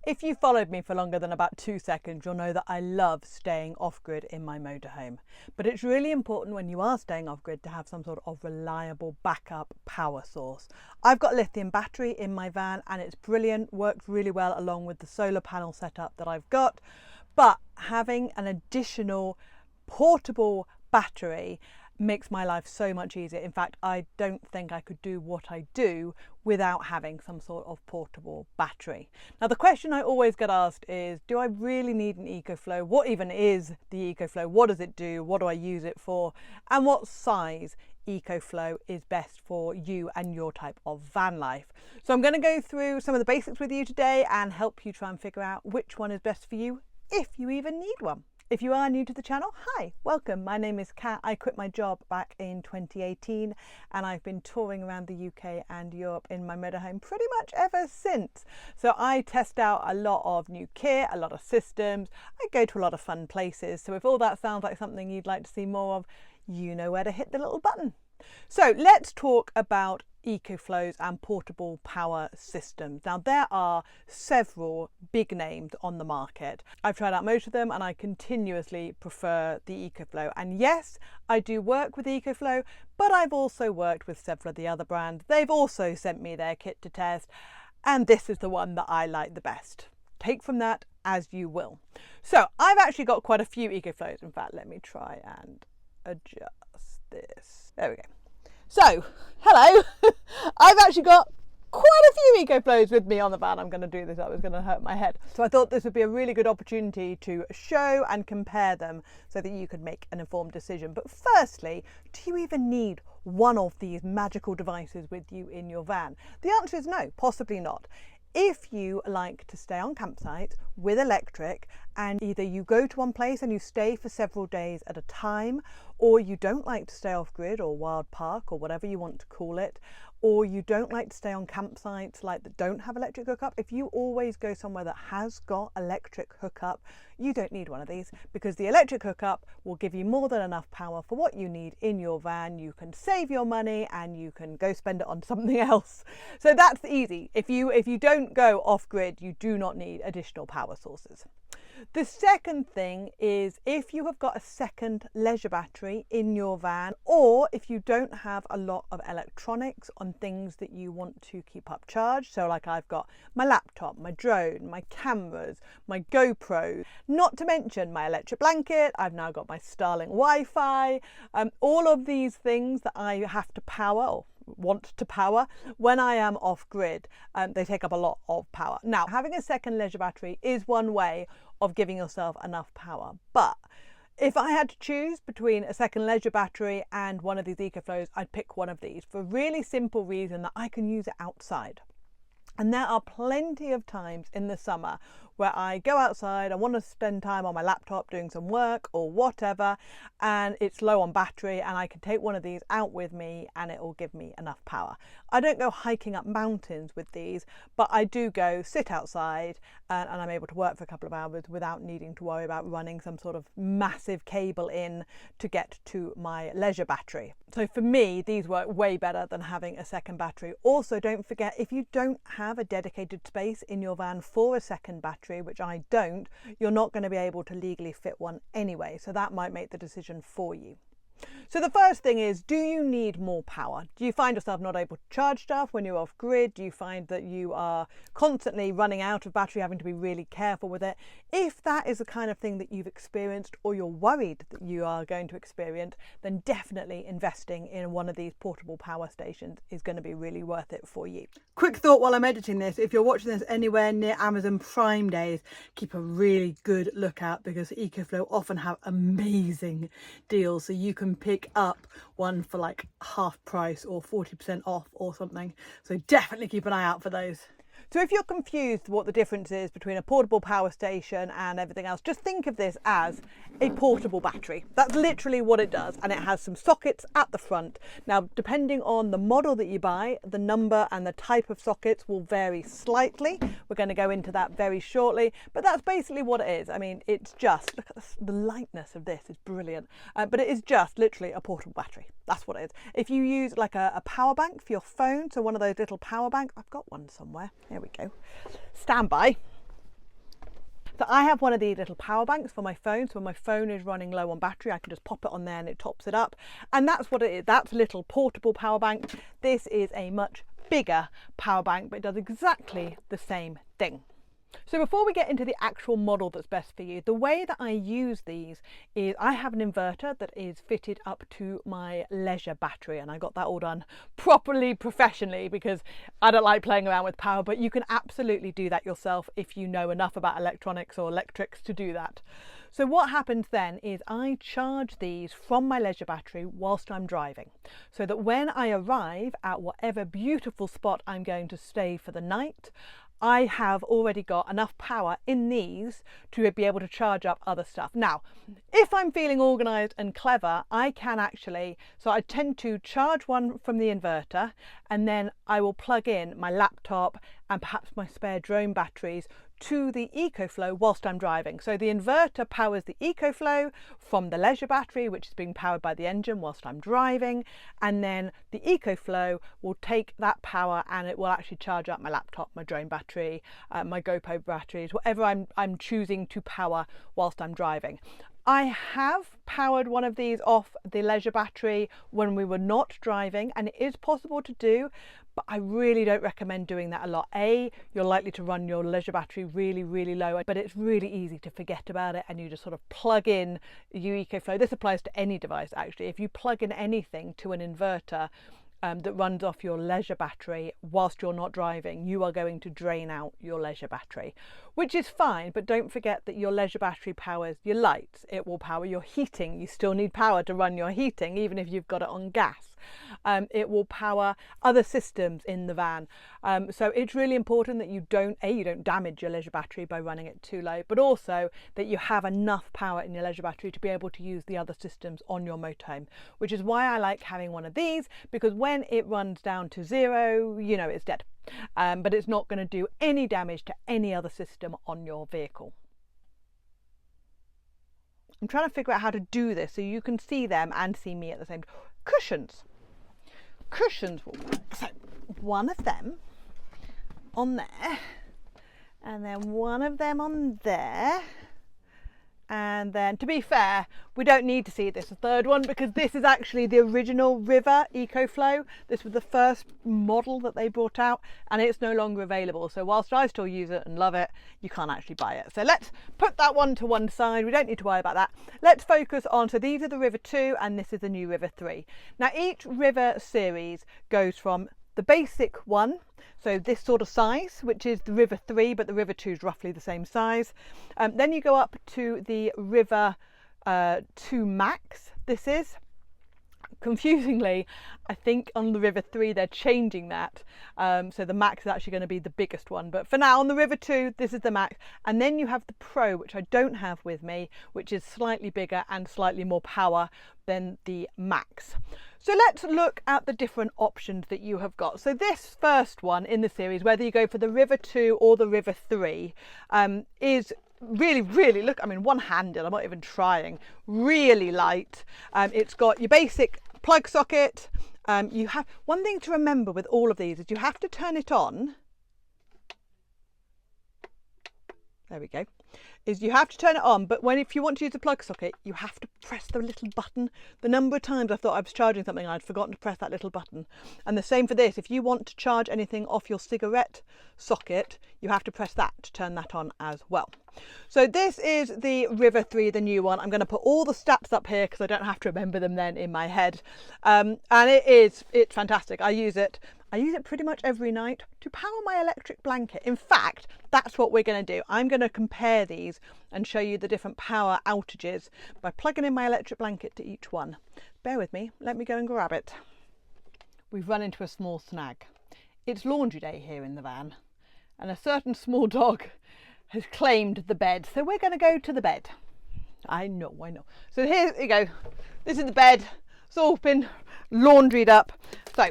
If you followed me for longer than about 2 seconds, you'll know that I love staying off-grid in my motorhome. But it's really important when you are staying off-grid to have some sort of reliable backup power source. I've got a lithium battery in my van and it's brilliant, works really well along with the solar panel setup that I've got. But having an additional portable battery makes my life so much easier. In fact, I don't think I could do what I do without having some sort of portable battery. Now, the question I always get asked is, do I really need an EcoFlow? What even is the EcoFlow? What does it do? What do I use it for? And what size EcoFlow is best for you and your type of van life? So I'm going to go through some of the basics with you today and help you try and figure out which one is best for you, if you even need one. If you are new to the channel, hi, welcome. My name is Kat. I quit my job back in 2018 and I've been touring around the UK and Europe in my motorhome pretty much ever since. So I test out a lot of new kit, a lot of systems. I go to a lot of fun places. So if all that sounds like something you'd like to see more of, you know where to hit the little button. So let's talk about EcoFlows and portable power systems. Now, there are several big names on the market. I've tried out most of them and I continuously prefer the EcoFlow. And yes, I do work with EcoFlow, but I've also worked with several of the other brands. They've also sent me their kit to test, and this is the one that I like the best. Take from that as you will. So I've actually got quite a few EcoFlows. In fact, let me try and adjust this. There we go. So, hello, I've actually got quite a few EcoFlows with me on the van. I'm going to do this, I was going to hurt my head. So I thought this would be a really good opportunity to show and compare them so that you could make an informed decision. But firstly, do you even need one of these magical devices with you in your van? The answer is no, possibly not. If you like to stay on campsites with electric and either you go to one place and you stay for several days at a time, or you don't like to stay off grid or wild park or whatever you want to call it, or you don't like to stay on campsites like that don't have electric hookup, if you always go somewhere that has got electric hookup, you don't need one of these because the electric hookup will give you more than enough power for what you need in your van. You can save your money and you can go spend it on something else. So that's easy. If you don't go off grid, you do not need additional power sources. The second thing is if you have got a second leisure battery in your van, or if you don't have a lot of electronics on things that you want to keep up charged. So like I've got my laptop, my drone, my cameras, my GoPro, not to mention my electric blanket. I've now got my Starlink Wi-Fi, all of these things that I have to power or want to power when I am off grid. They take up a lot of power. Now, having a second leisure battery is one way of giving yourself enough power, but if I had to choose between a second leisure battery and one of these EcoFlows, I'd pick one of these for a really simple reason that I can use it outside. And there are plenty of times in the summer where I go outside, I want to spend time on my laptop doing some work or whatever, and it's low on battery, and I can take one of these out with me and it will give me enough power. I don't go hiking up mountains with these, but I do go sit outside and I'm able to work for a couple of hours without needing to worry about running some sort of massive cable in to get to my leisure battery. So for me, these work way better than having a second battery. Also, don't forget, if you don't have a dedicated space in your van for a second battery, which I don't, you're not going to be able to legally fit one anyway. So that might make the decision for you. So the first thing is, do you need more power? Do you find yourself not able to charge stuff when you're off grid? Do you find that you are constantly running out of battery, having to be really careful with it? If that is the kind of thing that you've experienced or you're worried that you are going to experience, then definitely investing in one of these portable power stations is going to be really worth it for you. Quick thought while I'm editing this, if you're watching this anywhere near Amazon Prime days, keep a really good lookout because EcoFlow often have amazing deals, so you can pick up one for like half price or 40% off or something. So definitely keep an eye out for those. So if you're confused what the difference is between a portable power station and everything else, just think of this as a portable battery. That's literally what it does, and it has some sockets at the front. Now, depending on the model that you buy, the number and the type of sockets will vary slightly. We're going to go into that very shortly, but that's basically what it is. I mean, it's just, look at this, the lightness of this is brilliant, but it is just literally a portable battery. That's what it is. If you use like a power bank for your phone, so one of those little power banks, I've got one somewhere. Here we go. Stand by. So I have one of these little power banks for my phone. So when my phone is running low on battery, I can just pop it on there and it tops it up. And that's what it is. That's a little portable power bank. This is a much bigger power bank, but it does exactly the same thing. So before we get into the actual model that's best for you, the way that I use these is I have an inverter that is fitted up to my leisure battery, and I got that all done properly, professionally, because I don't like playing around with power, but you can absolutely do that yourself if you know enough about electronics or electrics to do that. So what happens then is I charge these from my leisure battery whilst I'm driving, so that when I arrive at whatever beautiful spot I'm going to stay for the night, I have already got enough power in these to be able to charge up other stuff. Now, if I'm feeling organised and clever, I can actually, so I tend to charge one from the inverter, and then I will plug in my laptop and perhaps my spare drone batteries to the EcoFlow whilst I'm driving. So the inverter powers the EcoFlow from the leisure battery, which is being powered by the engine whilst I'm driving, and then the EcoFlow will take that power and it will actually charge up my laptop, my drone battery, my GoPro batteries, whatever I'm choosing to power whilst I'm driving. I have powered one of these off the leisure battery when we were not driving, and it is possible to do, but I really don't recommend doing that a lot. A, you're likely to run your leisure battery really low, but it's really easy to forget about it, and you just sort of plug in your EcoFlow. This applies to any device actually. If you plug in anything to an inverter that runs off your leisure battery whilst you're not driving, you are going to drain out your leisure battery, which is fine, but don't forget that your leisure battery powers your lights, it will power your heating. You still need power to run your heating even if you've got it on gas. It will power other systems in the van. So it's really important that you don't damage your leisure battery by running it too low, but also that you have enough power in your leisure battery to be able to use the other systems on your motorhome, which is why I like having one of these, because when it runs down to zero, you know it's dead. But it's not going to do any damage to any other system on your vehicle. I'm trying to figure out how to do this so you can see them and see me at the same time. Cushions will work. So one of them on there, and then one of them on there, and then, to be fair, we don't need to see this a third one, because this is actually the original River EcoFlow. This was the first model that they brought out, and it's no longer available. So whilst I still use it and love it, you can't actually buy it. So let's put that one to one side. We don't need to worry about that. Let's focus on, so these are the River 2 and this is the new River 3. Now each River series goes from the basic one, so this sort of size, which is the River 3, but the River 2 is roughly the same size. Then you go up to the River 2 Max. This is, confusingly, I think on the River 3 they're changing that, so the Max is actually going to be the biggest one, but for now on the River 2 this is the Max. And then you have the Pro, which I don't have with me, which is slightly bigger and slightly more power than the Max. So let's look at the different options that you have got. So this first one in the series, whether you go for the River 2 or the River 3, is really, look, I mean, one-handed, I'm not even trying, really light. It's got your basic plug socket. You have one thing to remember with all of these is you have to turn it on. There we go. Is you have to turn it on, but if you want to use the plug socket, you have to press the little button. The number of times I thought I was charging something, I'd forgotten to press that little button. And the same for this. If you want to charge anything off your cigarette socket, you have to press that to turn that on as well. So this is the River 3, the new one. I'm going to put all the stats up here because I don't have to remember them then in my head. And it's fantastic. I use it pretty much every night to power my electric blanket. In fact, that's what we're going to do. I'm going to compare these and show you the different power outages by plugging in my electric blanket to each one. Bear with me, let me go and grab it. We've run into a small snag. It's laundry day here in the van, and a certain small dog has claimed the bed, so we're going to go to the bed. I know. So here you go. This is the bed. It's all been laundried up. So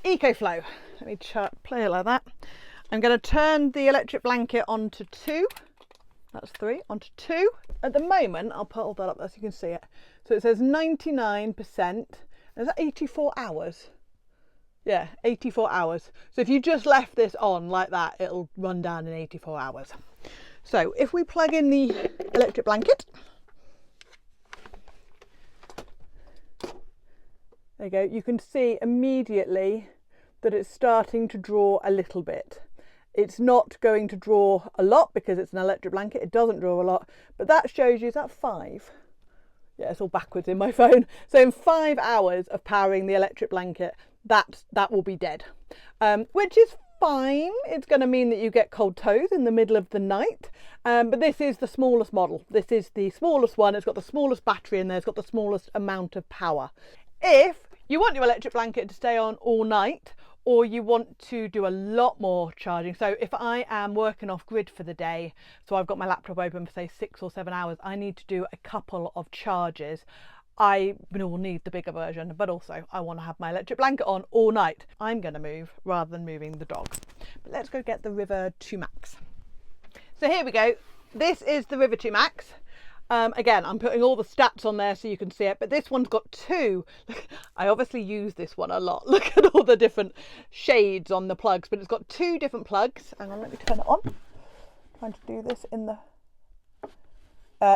EcoFlow, let me play it like that. I'm going to turn the electric blanket onto 2. That's 3, onto 2. At the moment, I'll put all that up there so you can see it. So it says 99%. Is that 84 hours? Yeah, 84 hours. So if you just left this on like that, it'll run down in 84 hours. So if we plug in the electric blanket, there you go, you can see immediately that it's starting to draw a little bit. It's not going to draw a lot because it's an electric blanket, it doesn't draw a lot, but that shows you, is that 5? Yeah, it's all backwards in my phone. So in 5 hours of powering the electric blanket, that will be dead, which is fine. It's going to mean that you get cold toes in the middle of the night, but this is the smallest model. This is the smallest one. It's got the smallest battery in there. It's got the smallest amount of power. If you want your electric blanket to stay on all night, or you want to do a lot more charging, so if I am working off grid for the day, so I've got my laptop open for say 6 or 7 hours, I need to do a couple of charges, I will need the bigger version, but also I want to have my electric blanket on all night. I'm going to move rather than moving the dog. But let's go get the River 2 Max. So here we go. This is the River 2 Max. Again, I'm putting all the stats on there so you can see it, but this one's got 2. I obviously use this one a lot. Look at all the different shades on the plugs, but it's got 2 different plugs. Hang on, let me turn it on. I'm trying to do this in the...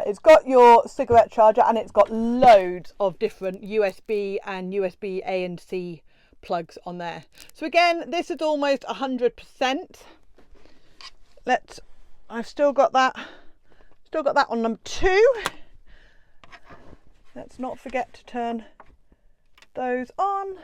it's got your cigarette charger, and it's got loads of different USB and USB A and C plugs on there. So again, this is almost 100%. I've still got that on number 2. Let's not forget to turn those on.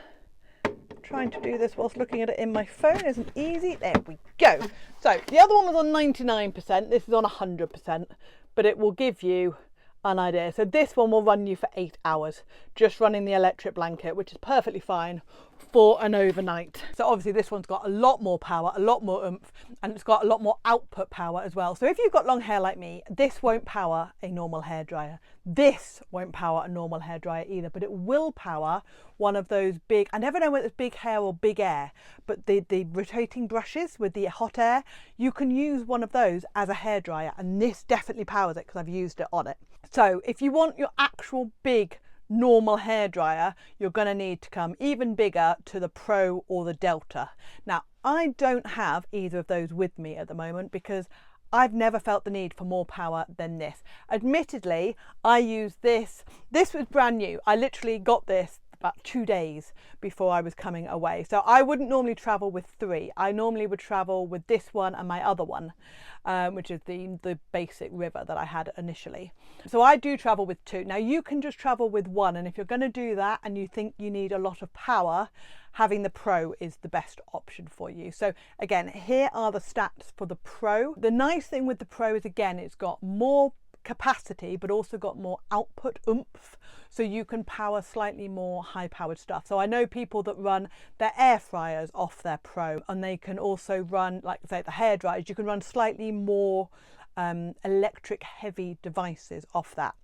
Trying to do this whilst looking at it in my phone isn't easy. There we go. So the other one was on 99%. This is on 100%. But it will give you an idea. So this one will run you for 8 hours, just running the electric blanket, which is perfectly fine for an overnight. So obviously this one's got a lot more power, a lot more oomph, and it's got a lot more output power as well. So if you've got long hair like me, this won't power a normal hairdryer. This won't power a normal hairdryer either, but it will power one of those big, I never know whether it's big hair or big air, but the rotating brushes with the hot air, you can use one of those as a hairdryer, and this definitely powers it because I've used it on it. So if you want your actual big normal hairdryer, you're going to need to come even bigger to the Pro or the Delta. Now, I don't have either of those with me at the moment because I've never felt the need for more power than this. Admittedly, I use this. This was brand new. I literally got this about 2 days before I was coming away. So I wouldn't normally travel with 3. I normally would travel with this one and my other one, which is the basic River that I had initially. So I do travel with 2. Now you can just travel with 1, and if you're going to do that and you think you need a lot of power, having the Pro is the best option for you. So again, here are the stats for the Pro. The nice thing with the Pro is, again, it's got more capacity but also got more output oomph, so you can power slightly more high powered stuff. So I know people that run their air fryers off their Pro, and they can also run, like say the hair dryers, you can run slightly more electric heavy devices off that.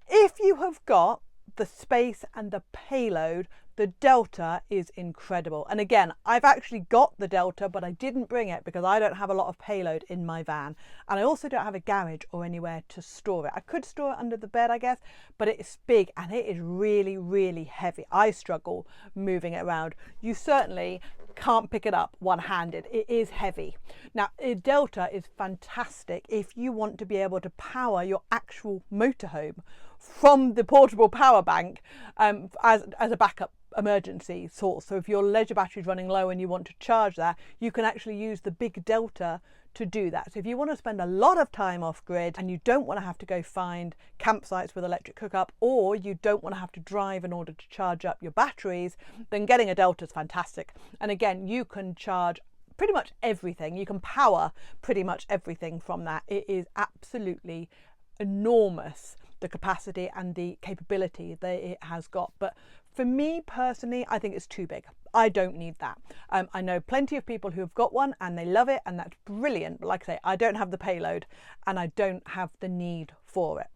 If you have got the space and the payload, the Delta is incredible. And again, I've actually got the Delta, but I didn't bring it because I don't have a lot of payload in my van, and I also don't have a garage or anywhere to store it. I could store it under the bed, I guess, but it's big and it is really, really heavy. I struggle moving it around. You certainly can't pick it up one-handed. It is heavy. Now, a Delta is fantastic if you want to be able to power your actual motorhome from the portable power bank as a backup emergency source. So if your leisure battery is running low and you want to charge that, you can actually use the big Delta to do that. So if you want to spend a lot of time off grid and you don't want to have to go find campsites with electric hookup, or you don't want to have to drive in order to charge up your batteries, then getting a Delta is fantastic. And again, you can charge pretty much everything. You can power pretty much everything from that. It is absolutely enormous, the capacity and the capability that it has got. But for me personally, I think it's too big. I don't need that. I know plenty of people who have got one and they love it, and that's brilliant. But like I say, I don't have the payload and I don't have the need for it.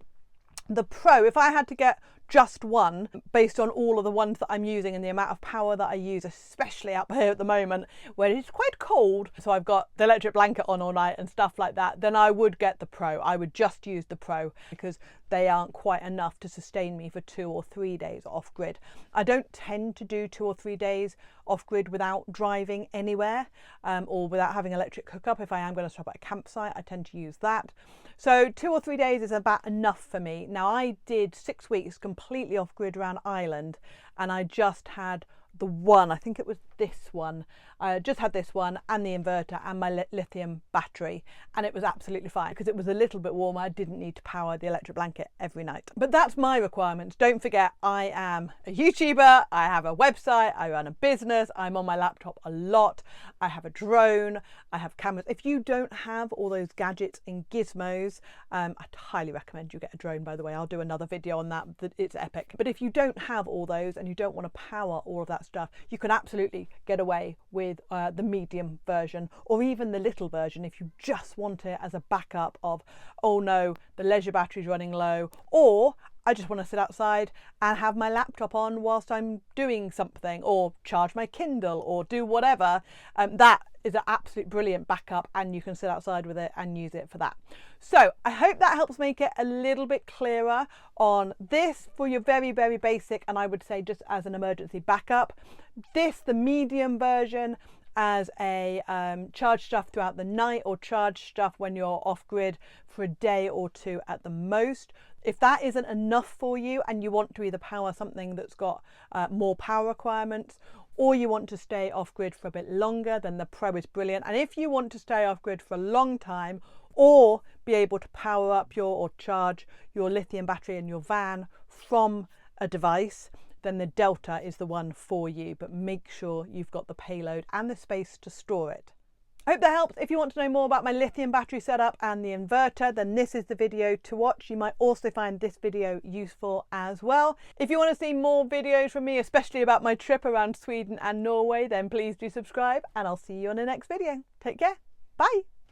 The Pro, if I had to get just one based on all of the ones that I'm using and the amount of power that I use, especially up here at the moment where it's quite cold, so I've got the electric blanket on all night and stuff like that, then I would get the Pro. I would just use the Pro because they aren't quite enough to sustain me for 2 or 3 days off grid. I don't tend to do 2 or 3 days off grid without driving anywhere or without having electric hookup. If I am going to stop at a campsite, I tend to use that. So 2 or 3 days is about enough for me. Now, I did 6 weeks completely off grid around Ireland, and I just had the one, I think it was this one, I just had this one and the inverter and my lithium battery, and it was absolutely fine because it was a little bit warmer. I didn't need to power the electric blanket every night. But that's my requirements. Don't forget, I am a YouTuber, I have a website, I run a business, I'm on my laptop a lot, I have a drone, I have cameras. If you don't have all those gadgets and gizmos, I'd highly recommend you get a drone, by the way. I'll do another video on that, it's epic. But if you don't have all those and you don't want to power all of that stuff, you can absolutely get away with the medium version or even the little version if you just want it as a backup of, oh no, the leisure battery's running low, or I just want to sit outside and have my laptop on whilst I'm doing something, or charge my Kindle or do whatever. That is an absolute brilliant backup, and you can sit outside with it and use it for that. So I hope that helps make it a little bit clearer on this for your very, very basic, and I would say just as an emergency backup. This, the medium version, as a charge stuff throughout the night or charge stuff when you're off grid for a day or 2 at the most. If that isn't enough for you and you want to either power something that's got more power requirements, or you want to stay off grid for a bit longer, then the Pro is brilliant. And if you want to stay off grid for a long time or be able to power up or charge your lithium battery in your van from a device, then the Delta is the one for you, but make sure you've got the payload and the space to store it. I hope that helps. If you want to know more about my lithium battery setup and the inverter, then this is the video to watch. You might also find this video useful as well. If you want to see more videos from me, especially about my trip around Sweden and Norway, then please do subscribe, and I'll see you on the next video. Take care. Bye.